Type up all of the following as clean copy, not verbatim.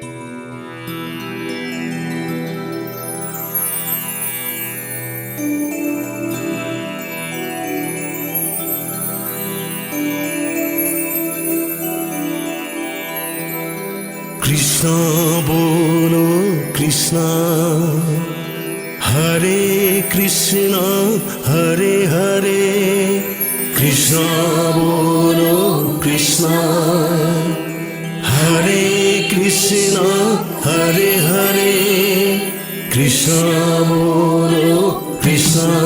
कृष्णा बोलो कृष्णा, हरे कृष्णा हरे हरे। कृष्णा बोलो कृष्णा, हरे कृष्णा हरे हरे। कृष्णा बोलो कृष्णा।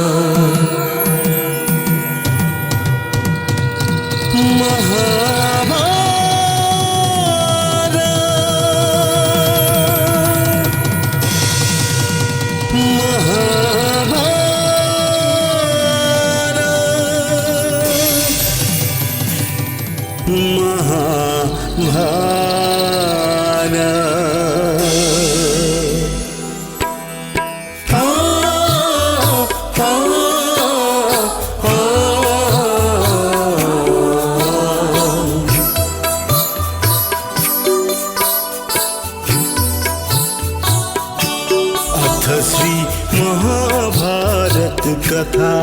अथ श्री महाभारत कथा।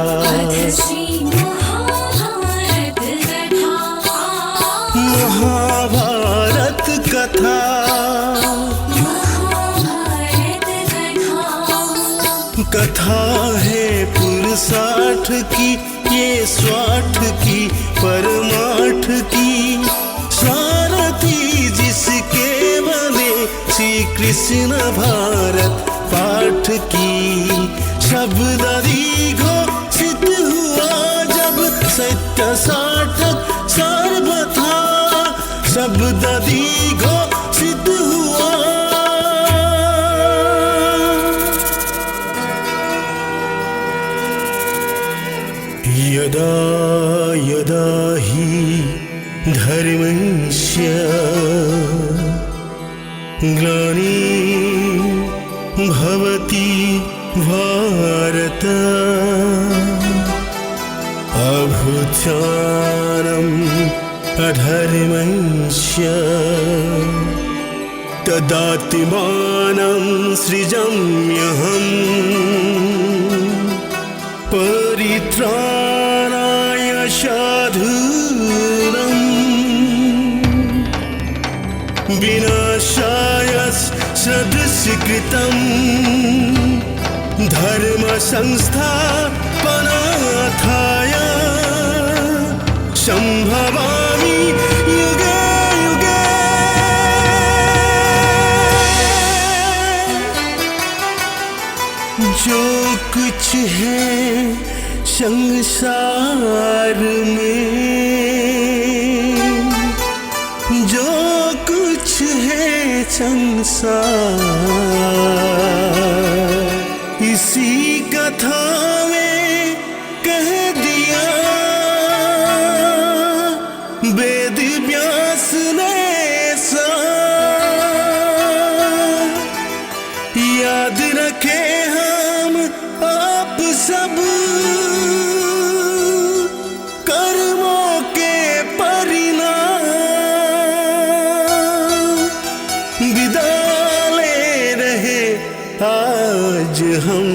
महाभारत कथा। कथा है पुरुषार्थ की, ये स्वार्थ की परमार्थ की। सारथी जिसके बने श्री कृष्ण भारत पाठ की। शब्द घोषित हुआ जब सत्य सार्थक सर्वथा। शब्द घोषित हुआ। यदा यदा हि धर्मस्य ग्लानिर्भवति भारत। अभ्युत्थानम् अधर्मस्य तदात्मानं सृजाम्यहम्। परित्राणाय साधूनां विनाशाय सदुष्कृतम्। धर्म संस्थापनार्थाय संभवामि युगे युगे। जो कुछ है संसार में, जो कुछ है संसार, इसी कथा में कह दिया वेद व्यास ने सार। याद रखे हम आप सब कर्मों के परिणाम। विदा ले रहे आज हम